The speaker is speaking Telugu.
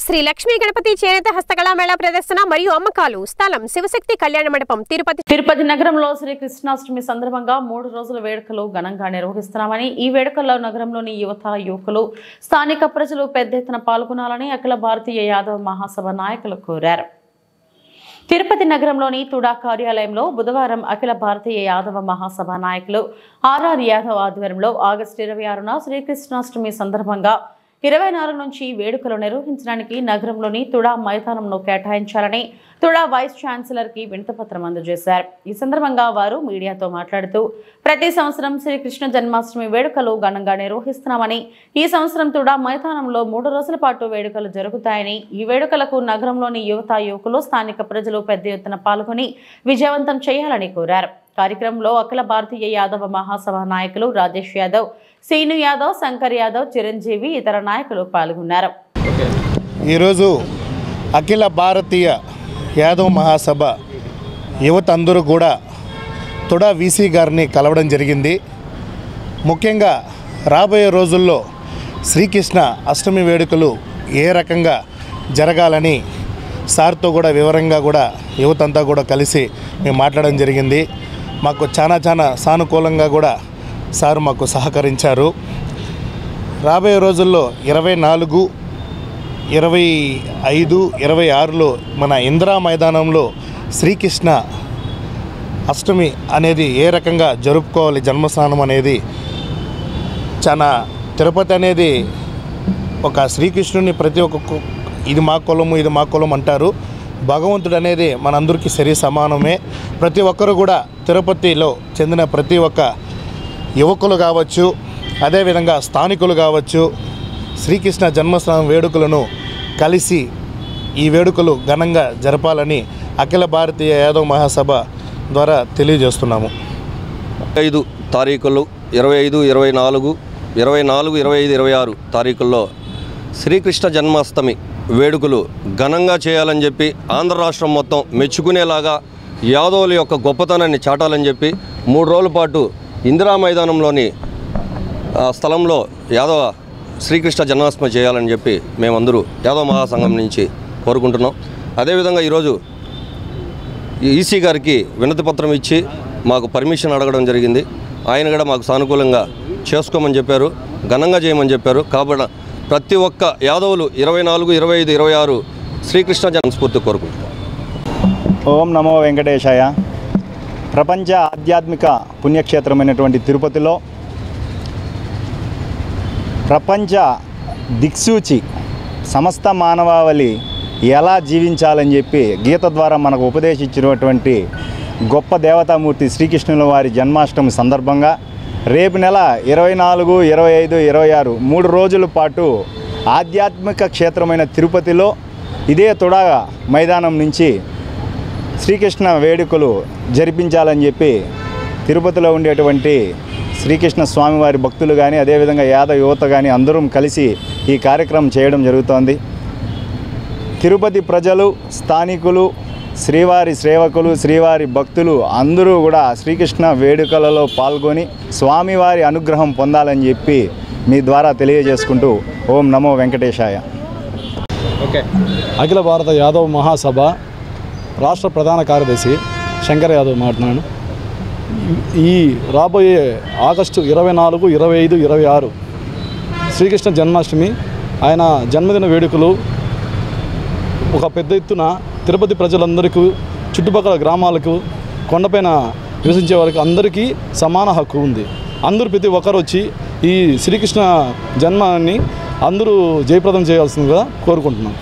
శ్రీ లక్ష్మీ గణపతి చేనేత హస్తకళా మేళా ప్రదర్శన మరియు అమ్మకాలు స్థలం శివశక్తి కళ్యాణ మండపం తిరుపతి నగరంలో శ్రీ కృష్ణాష్టమి సందర్భంగా 3 రోజుల వేడుకలు ఘనంగా నిర్వహిస్తున్నామని ఈ వేడుకల్లో నగరంలోని యువకులు స్థానిక ప్రజలు పెద్ద ఎత్తున పాల్గొనాలని అఖిల భారతీయ యాదవ మహాసభ నాయకులు కోరారు। తిరుపతి నగరంలోని తుడా కార్యాలయంలో బుధవారం అఖిల భారతీయ యాదవ మహాసభ నాయకులు ఆర్ఆర్ యాదవ్ ఆధ్వర్యంలో ఆగస్టు 26న శ్రీకృష్ణాష్టమి సందర్భంగా 24 నుంచి వేడుకలు నిర్వహించడానికి నగరంలోని తుడా మైదానంను కేటాయించాలని తుడా వైస్ ఛాన్సలర్ కి వినతిపత్రం అందజేశారు। ఈ సందర్భంగా వారు మీడియాతో మాట్లాడుతూ ప్రతి సంవత్సరం శ్రీకృష్ణ జన్మాష్టమి వేడుకలు ఘనంగా నిర్వహిస్తున్నామని ఈ సంవత్సరం తుడా మైదానంలో 3 రోజుల పాటు వేడుకలు జరుగుతాయని ఈ వేడుకలకు నగరంలోని యువకులు స్థానిక ప్రజలు పెద్ద ఎత్తున పాల్గొని విజయవంతం చేయాలని కోరారు। కార్యక్రమంలో అఖిల భారతీయ యాదవ మహాసభ నాయకులు రాజేష్ యాదవ్, సీను యాదవ్, శంకర్ యాదవ్, చిరంజీవి ఇతర నాయకులు పాల్గొన్నారు। ఈరోజు అఖిల భారతీయ యాదవ్ మహాసభ యువత అందరూ కూడా తుడా వీసీ గారిని కలవడం జరిగింది। ముఖ్యంగా రాబోయే రోజుల్లో శ్రీకృష్ణ అష్టమి వేడుకలు ఏ రకంగా జరగాలని సార్తో కూడా వివరంగా కూడా యువతంతా కూడా కలిసి మేము మాట్లాడడం జరిగింది। మాకు చాలా సానుకూలంగా కూడా సార్ మాకు సహకరించారు। రాబోయే రోజుల్లో 24, 25, 26లో మన ఇందిరా మైదానంలో శ్రీకృష్ణ అష్టమి అనేది ఏ రకంగా జరుపుకోవాలి, జన్మస్థానం అనేది చాలా తిరుపతి అనేది ఒక శ్రీకృష్ణుని ప్రతి ఒక్క ఇది మా కులం అంటారు। భగవంతుడు అనేది మనందరికీ సరి సమానమే। ప్రతి ఒక్కరు కూడా తిరుపతిలో చెందిన ప్రతి ఒక్క యువకులు కావచ్చు, అదేవిధంగా స్థానికులు కావచ్చు, శ్రీకృష్ణ జన్మస్థానం వేడుకలను కలిసి ఈ వేడుకలు ఘనంగా జరపాలని అఖిల భారతీయ యాదవ్ మహాసభ ద్వారా తెలియజేస్తున్నాము। 5 తారీఖులు 25, 24, 25, 26 తారీఖుల్లో శ్రీకృష్ణ జన్మాష్టమి వేడుకలు ఘనంగా చేయాలని చెప్పి ఆంధ్ర రాష్ట్రం మొత్తం మెచ్చుకునేలాగా యాదవుల యొక్క గొప్పతనాన్ని చాటాలని చెప్పి 3 రోజుల పాటు ఇందిరా మైదానంలోని స్థలంలో యాదవ శ్రీకృష్ణ జన్మాష్టమి చేయాలని చెప్పి మేమందరూ యాదవ మహాసంఘం నుంచి కోరుకుంటున్నాం। అదేవిధంగా ఈరోజు ఈసీ గారికి వినతిపత్రం ఇచ్చి మాకు పర్మిషన్ అడగడం జరిగింది। ఆయన కూడా మాకు సానుకూలంగా చేసుకోమని చెప్పారు, ఘనంగా చేయమని చెప్పారు। కాబట్టి ప్రతి ఒక్క యాదవులు 24, 25, 26 శ్రీకృష్ణ జన్మస్ఫూర్తి కోరుకుంటున్నాం। ఓం నమో వెంకటేశాయ। ప్రపంచ ఆధ్యాత్మిక పుణ్యక్షేత్రమైనటువంటి తిరుపతిలో ప్రపంచ దిక్సూచి సమస్త మానవాళి ఎలా జీవించాలని చెప్పి గీత ద్వారా మనకు ఉపదేశించినటువంటి గొప్ప దేవతామూర్తి శ్రీకృష్ణుల వారి జన్మాష్టమి సందర్భంగా రేపు నెల 24, 25, 26 3 రోజుల పాటు ఆధ్యాత్మిక క్షేత్రమైన తిరుపతిలో ఇదే తుడా మైదానం నుంచి శ్రీకృష్ణ వేడుకలు జరిపించాలని చెప్పి తిరుపతిలో ఉండేటువంటి శ్రీకృష్ణ స్వామివారి భక్తులు కానీ అదేవిధంగా యాదవ యువత కానీ అందరం కలిసి ఈ కార్యక్రమం చేయడం జరుగుతోంది। తిరుపతి ప్రజలు, స్థానికులు, శ్రీవారి సేవకులు, శ్రీవారి భక్తులు అందరూ కూడా శ్రీకృష్ణ వేడుకలలో పాల్గొని స్వామివారి అనుగ్రహం పొందాలని చెప్పి మీ ద్వారా తెలియజేసుకుంటూ ఓం నమో వెంకటేశాయ। అఖిల భారత యాదవ్ మహాసభ రాష్ట్ర ప్రధాన కార్యదర్శి శంకర్ యాదవ్ మాట్లాడు। ఈ రాబోయే ఆగస్టు 24, 25, 26 శ్రీకృష్ణ జన్మాష్టమి ఆయన జన్మదిన వేడుకలు ఒక పెద్ద ఎత్తున తిరుపతి ప్రజలందరికీ, చుట్టుపక్కల గ్రామాలకు, కొండపైన నివసించే వారికి అందరికీ సమాన హక్కు ఉంది। అందరూ ప్రతి ఒక్కరు వచ్చి ఈ శ్రీకృష్ణ జన్మాన్ని అందరూ జయప్రదం చేయాల్సిందిగా కోరుకుంటున్నాం।